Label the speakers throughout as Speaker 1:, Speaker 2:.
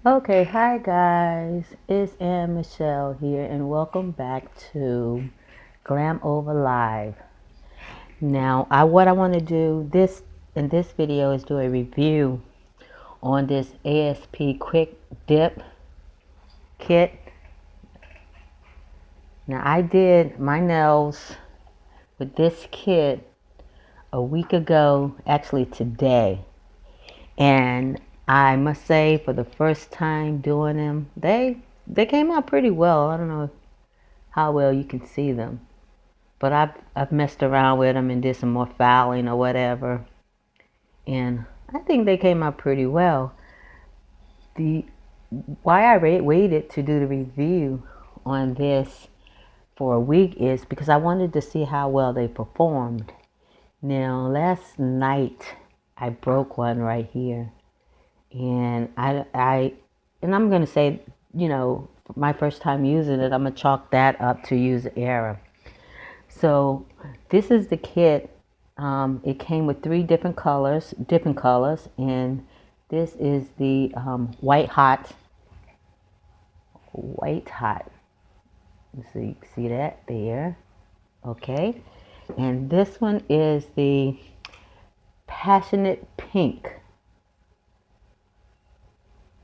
Speaker 1: Okay, hi guys, it's Ann Michelle here, and welcome back to Glam Over Live. Now, what I want to do this in this video is do a review on this ASP Quick Dip Kit. Now, I did my nails with this kit a week ago, actually today, and I must say, for the first time doing them, they came out pretty well. I don't know how well you can see them. But I've messed around with them and did some more filing or whatever, and I think they came out pretty well. The why I waited to do the review on this for a week is because I wanted to see how well they performed. Now last night I broke one right here, and I'm gonna say, my first time using it, I'm gonna chalk that up to user error. So this is the kit. It came with three different colors, and this is the white hot. So you can see that there. Okay, and this one is the passionate pink.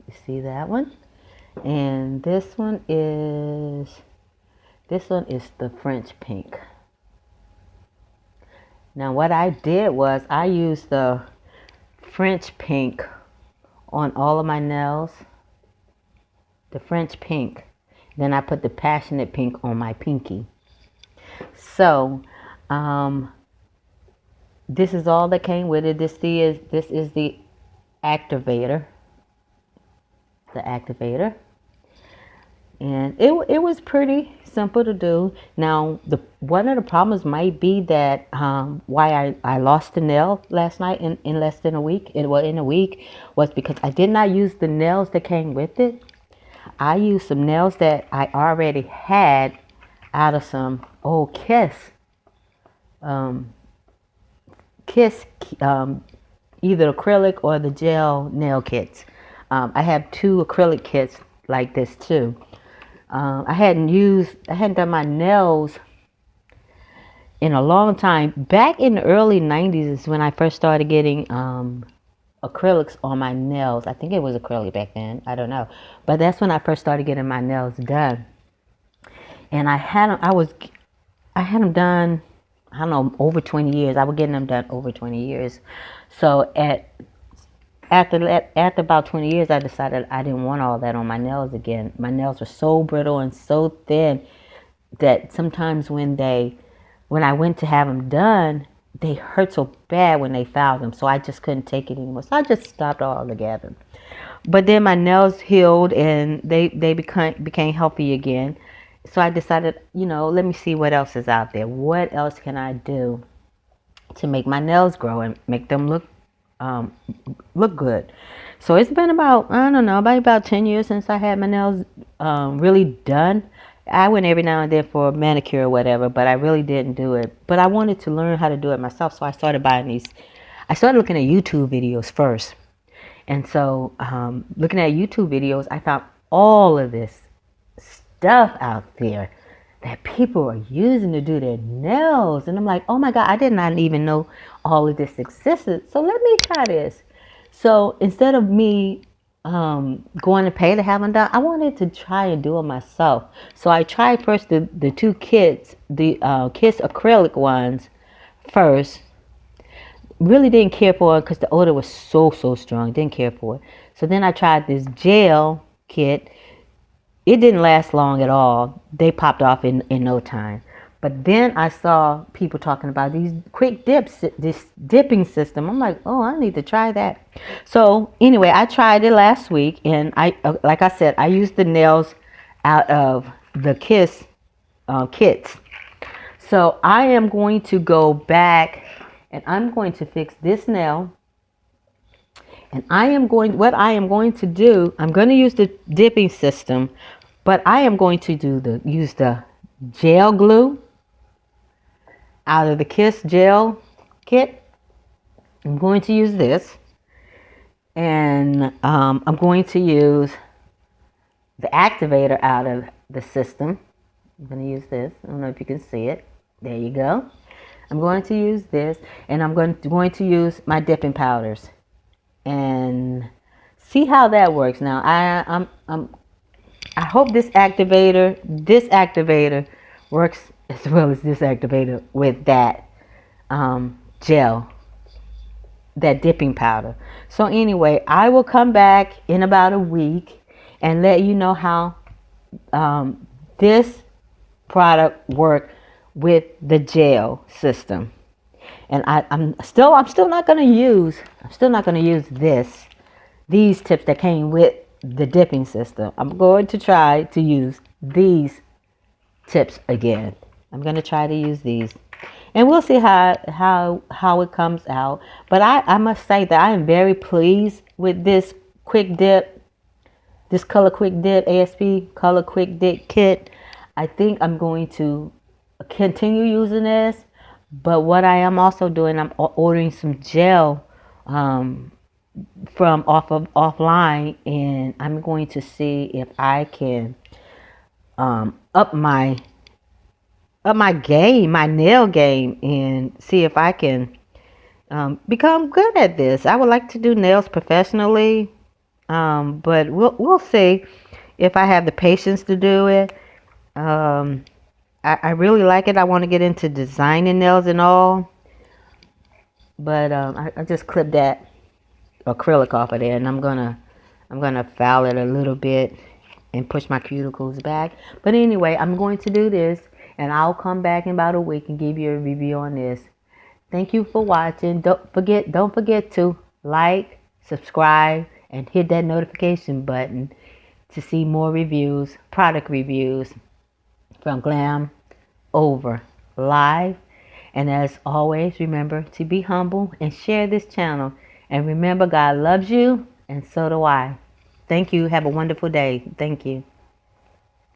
Speaker 1: You see that one? And this one is the French pink. Now what I did was I used the French pink on all of my nails, the French pink. Then I put the passionate pink on my pinky. So this is all that came with it. This is the activator, and it was pretty simple to do. Now one of the problems might be that why I lost the nail last night in less than a week. In a week was because I did not use the nails that came with it. I used some nails that I already had out of some old um, Kiss, either acrylic or the gel nail kits. I have two acrylic kits like this too. I hadn't done my nails in a long time. Back in the early 90s is when I first started getting acrylics on my nails. I think it was acrylic back then. I don't know. But that's when I first started getting my nails done. And I had them done, I don't know, over 20 years. I was getting them done over 20 years. So after about 20 years, I decided I didn't want all that on my nails again. My nails were so brittle and so thin that sometimes when I went to have them done, they hurt so bad when they filed them. So I just couldn't take it anymore. So I just stopped altogether. But then my nails healed and they became healthy again. So I decided, let me see what else is out there. What else can I do to make my nails grow and make them um, look good? So it's been about, I don't know, about 10 years since I had my nails really done. I went every now and then for a manicure or whatever, but I really didn't do it. But I wanted to learn how to do it myself, so I started I started looking at YouTube videos first. And so looking at YouTube videos, I found all of this stuff out there that people are using to do their nails. And I'm like, oh my God, I did not even know all of this existed. So let me try this. So instead of me going to pay to have them done, I wanted to try and do it myself. So I tried first the two kits, the Kiss acrylic ones first. Really didn't care for it because the odor was so strong. Didn't care for it. So then I tried this gel kit. It didn't last long at all. They popped off in no time. But then I saw people talking about these quick dips, this dipping system. I'm like, oh, I need to try that. So anyway, I tried it last week, and like I said, I used the nails out of the Kiss kits. So I am going to go back, and I'm going to fix this nail. And what I am going to do, I'm going to use the dipping system, but I am going to use the gel glue out of the Kiss gel kit. I'm going to use this, and I'm going to use the activator out of the system. I'm going to use this. I don't know if you can see it. There you go. I'm going to use this, and I'm going to use my dipping powders and see how that works. Now, I hope this activator works as well as this activator with that gel, that dipping powder. So anyway, I will come back in about a week and let you know how this product work with the gel system. And I'm still not gonna use these tips that came with the dipping system. I'm going to try to use these tips again. I'm gonna try to use these, and we'll see how it comes out. But I must say that I am very pleased with this quick dip, this color quick dip, ASP color quick dip kit. I think I'm going to continue using this, but what I am also doing, I'm ordering some gel from offline, and I'm going to see if I can up my game, my nail game, and see if I can become good at this. I would like to do nails professionally, but we'll see if I have the patience to do it. I really like it. I want to get into designing nails and all, but I just clipped that acrylic off of there, and I'm gonna file it a little bit and push my cuticles back. But anyway, I'm going to do this, and I'll come back in about a week and give you a review on this. Thank you for watching. Don't forget to like, subscribe, and hit that notification button to see more reviews, product reviews from Glam Over Live. And as always, remember to be humble and share this channel. And remember, God loves you, and so do I. Thank you. Have a wonderful day. Thank you.